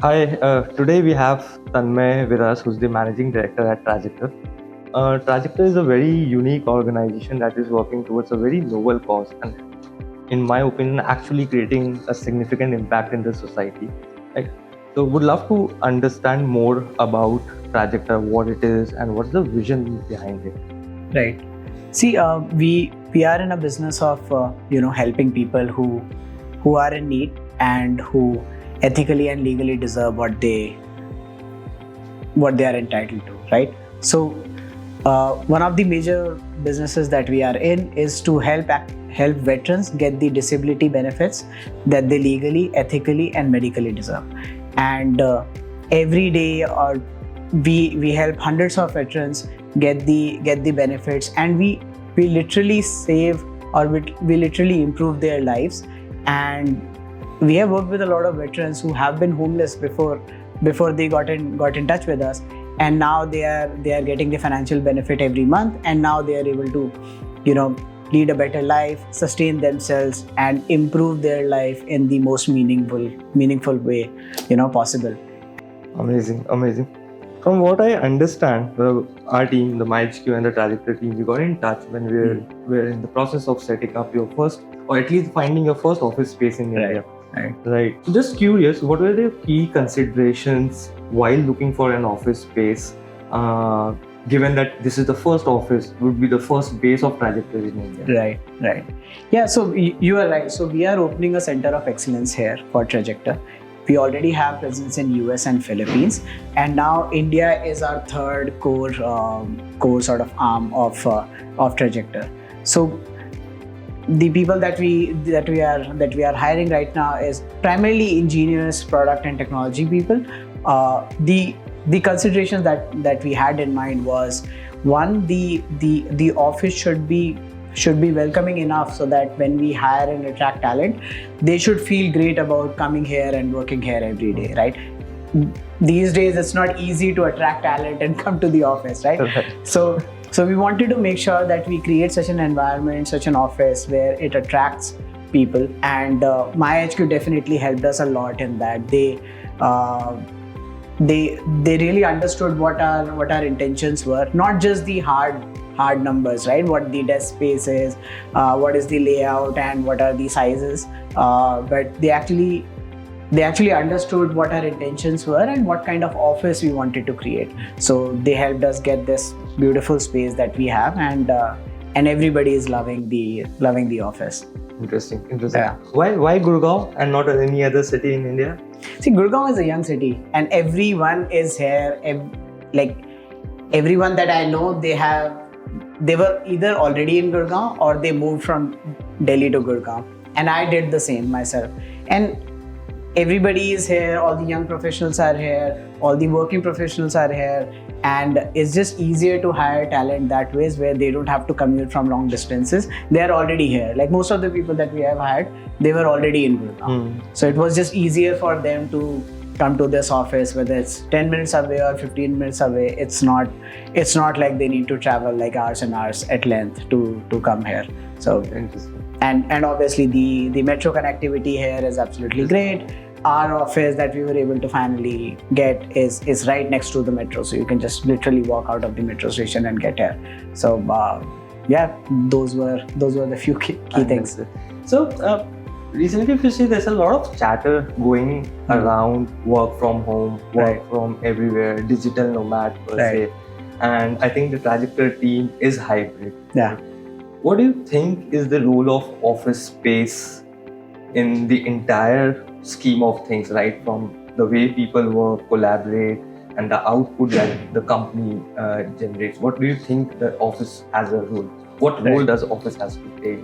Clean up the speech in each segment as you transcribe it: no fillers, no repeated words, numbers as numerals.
Hi, today we have Tanmay with us, who's the managing director at Trajector. Trajector is a very unique organization that is working towards a very noble cause and, in my opinion, actually creating a significant impact in the society. Right? So, would love to understand more about Trajector, what it is, and what's the vision behind it. Right. See, we are in a business of helping people who are in need and who ethically and legally deserve what they are entitled to. Right. So, one of the major businesses that we are in is to help veterans get the disability benefits that they legally, ethically, and medically deserve. And every day, we help hundreds of veterans get the benefits, and we literally save, or we literally improve their lives. And we have worked with a lot of veterans who have been homeless before they got in touch with us, and now they are getting the financial benefit every month, and now they are able to lead a better life, sustain themselves, and improve their life in the most meaningful way possible. Amazing. From what I understand, our team, the myHQ and the Trajector team, we got in touch when we were in the process of setting up your first, or at least finding your first office space in India. Right. So just curious, what were the key considerations while looking for an office space? Given that this is the first office, would be the first base of Trajector in India. Right. Yeah. So you are right. So we are opening a center of excellence here for Trajector. We already have presence in US and Philippines, and now India is our third core sort of arm of Trajector. So the people that we are hiring right now is primarily engineers, product and technology people. The considerations that we had in mind was, one, the office should be welcoming enough so that when we hire and attract talent, they should feel great about coming here and working here every day, right? These days it's not easy to attract talent and come to the office, right? So we wanted to make sure that we create such an environment, such an office where it attracts people, and myHQ definitely helped us a lot in that. They really understood what our intentions were, not just the hard numbers, right? What the desk space is, what is the layout, and what are the sizes, but they actually understood what our intentions were and what kind of office we wanted to create. So they helped us get this beautiful space that we have, and everybody is loving the office. Interesting. Yeah. Why Gurgaon and not any other city in India? See, Gurgaon is a young city, and everyone is here. Everyone that I know, they were either already in Gurgaon or they moved from Delhi to Gurgaon, and I did the same myself. And everybody is here, all the young professionals are here, all the working professionals are here, and it's just easier to hire talent that way, where they don't have to commute from long distances. They are already here. Like most of the people that we have hired, they were already in Gurgaon. So it was just easier for them to come to this office, whether it's 10 minutes away or 15 minutes away. It's not like they need to travel like hours and hours at length to come here. So Interesting. And obviously the metro connectivity here is absolutely great. Our office that we were able to finally get is right next to the metro, so you can just literally walk out of the metro station and get here. So those were the few key things. So recently, if you see, there's a lot of chatter going around work from home, work from everywhere, digital nomad per se, and I think the Trajector team is hybrid. Yeah. What do you think is the role of office space in the entire scheme of things, right? From the way people work, collaborate, and the output that the company generates. What do you think the office has a role? What role does office has to play?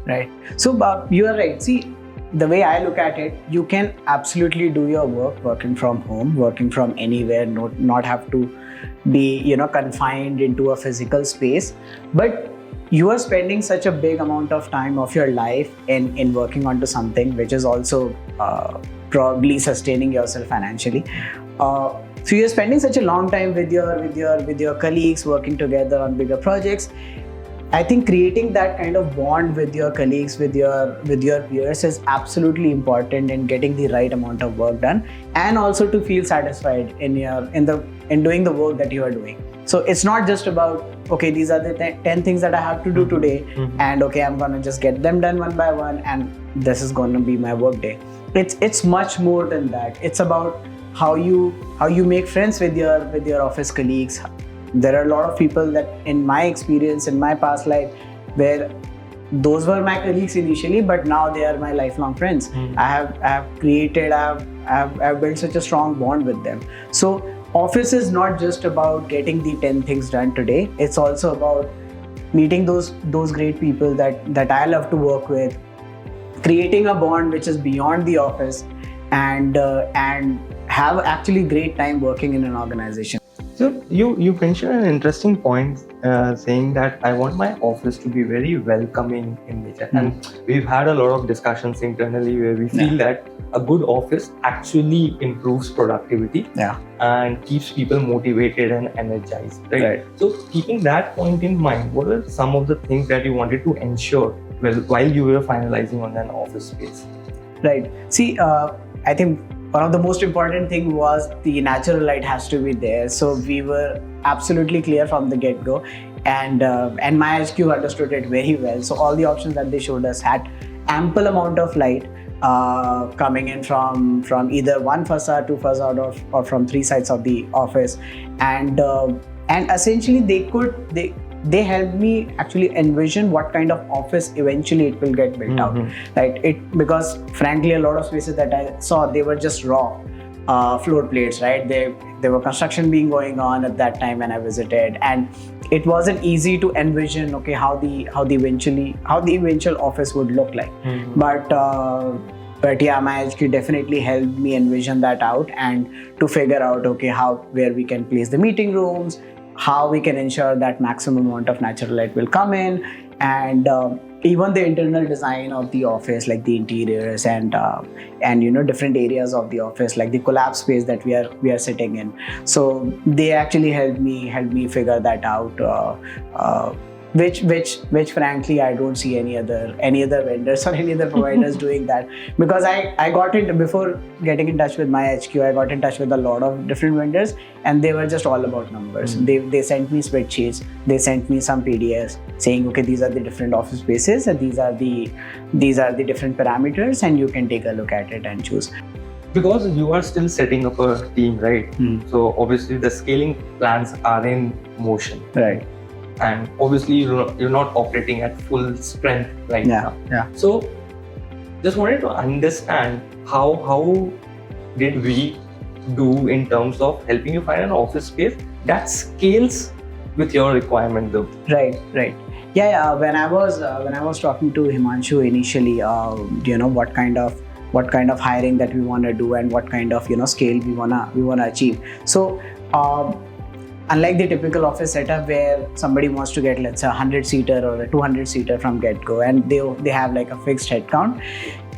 Right. So you are right. See, the way I look at it, you can absolutely do your work working from home, working from anywhere, not have to be confined into a physical space. But you are spending such a big amount of time of your life in working onto something which is also probably sustaining yourself financially. So you're spending such a long time with your colleagues, working together on bigger projects. I think creating that kind of bond with your colleagues, with your peers is absolutely important in getting the right amount of work done, and also to feel satisfied in doing the work that you are doing. So it's not just about, okay, these are the 10 things that I have to do today, and okay, I'm gonna just get them done one by one, and this is gonna be my work day. It's much more than that. It's about how you make friends with your office colleagues. There are a lot of people that, in my experience, in my past life, where those were my colleagues initially, but now they are my lifelong friends. I've built such a strong bond with them. So office is not just about getting the 10 things done today. It's also about meeting those great people that I love to work with, creating a bond which is beyond the office, and have actually great time working in an organization. So you mentioned an interesting point, saying that I want my office to be very welcoming in nature. And we've had a lot of discussions internally where we feel that a good office actually improves productivity and keeps people motivated and energized. Right? So keeping that point in mind, what are some of the things that you wanted to ensure while you were finalizing on an office space? Right. See, I think one of the most important thing was the natural light has to be there. So we were absolutely clear from the get-go, and myHQ understood it very well. So all the options that they showed us had ample amount of light coming in from either one facade, two facade, or from three sides of the office, and essentially they helped me actually envision what kind of office eventually it will get built out, right? Because frankly, a lot of spaces that I saw, they were just raw floor plates, right? There were construction being going on at that time when I visited, and it wasn't easy to envision, okay, how the eventual office would look like. But yeah, myHQ definitely helped me envision that out, and to figure out, okay, where we can place the meeting rooms, how we can ensure that maximum amount of natural light will come in, and even the internal design of the office, like the interiors and different areas of the office, like the collab space that we are sitting in. So they actually helped me figure that out, which frankly I don't see any other vendors or any other providers doing that, because I got it before getting in touch with myHQ. I got in touch with a lot of different vendors, and they were just all about numbers. They sent me spreadsheets, they sent me some PDFs saying, okay, these are the different office spaces, and these are the different parameters, and you can take a look at it and choose. Because you are still setting up a team, right? So obviously the scaling plans are in motion, right? And obviously you're not operating at full strength right now. So just wanted to understand how did we do in terms of helping you find an office space that scales with your requirement though? Right. Yeah. When I was talking to Himanshu initially, what kind of hiring that we want to do and what kind of scale we wanna achieve. So unlike the typical office setup where somebody wants to get, let's say, 100-seater or a 200-seater from get-go, and they have like a fixed headcount,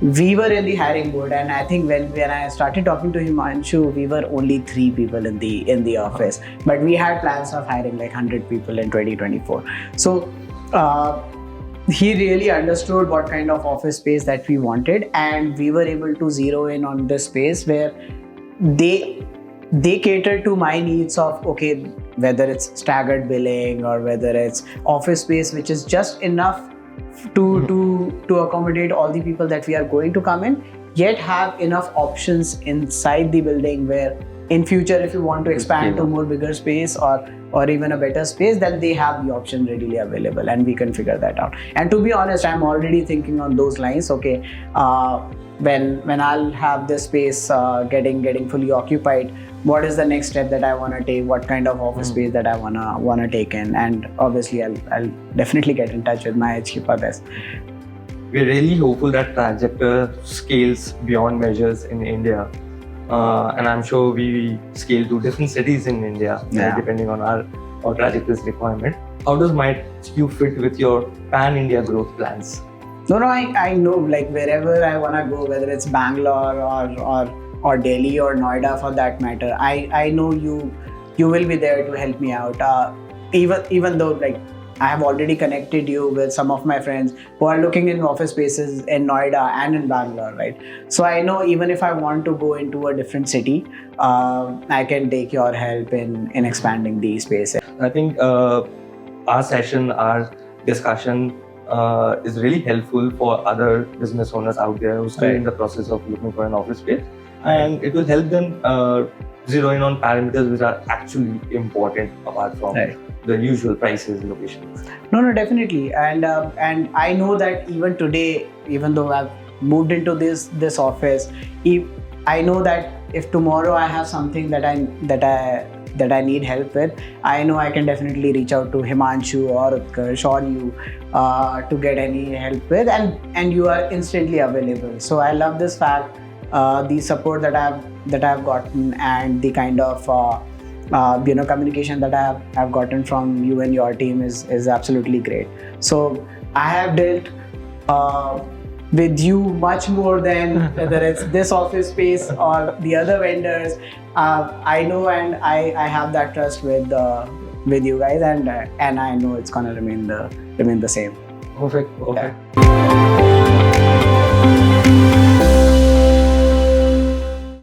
we were in the hiring mode. And I think when I started talking to Himanshu, we were only 3 people in the office, but we had plans of hiring like 100 people in 2024. So he really understood what kind of office space that we wanted, and we were able to zero in on this space where they cater to my needs of, okay, whether it's staggered billing or whether it's office space which is just enough to accommodate all the people that we are going to come in, yet have enough options inside the building where in future if you want to expand to more bigger space or even a better space, then they have the option readily available, and we can figure that out. And to be honest, I'm already thinking on those lines. Okay, when I'll have this space getting fully occupied, what is the next step that I want to take, what kind of office space that I want to take in, and obviously I'll definitely get in touch with myHQ for this. We're really hopeful that Trajector scales beyond measures in India, and I'm sure we scale to different cities in India, depending on our Trajector's requirement. How does myHQ fit with your pan-India growth plans? No, I know, like wherever I want to go, whether it's Bangalore or Delhi or Noida for that matter, I know you will be there to help me out. Even though, like, I have already connected you with some of my friends who are looking in office spaces in Noida and in Bangalore, right? So I know even if I want to go into a different city, I can take your help in expanding these spaces. I think our session, our discussion is really helpful for other business owners out there who are still in the process of looking for an office space, and it will help them zero in on parameters which are actually important apart from the usual prices, locations. No, definitely, and I know that even today, even though I've moved into this office, I know that if tomorrow I have something that I need help with, I know I can definitely reach out to Himanshu or Utkarsh or you to get any help with, and you are instantly available. So I love this fact, the support that I've gotten, and the kind of communication that I've gotten from you and your team is absolutely great. So I have dealt with you much more than whether it's this office space or the other vendors. I know, and I have that trust with you guys, and I know it's gonna remain the same. Perfect. Yeah.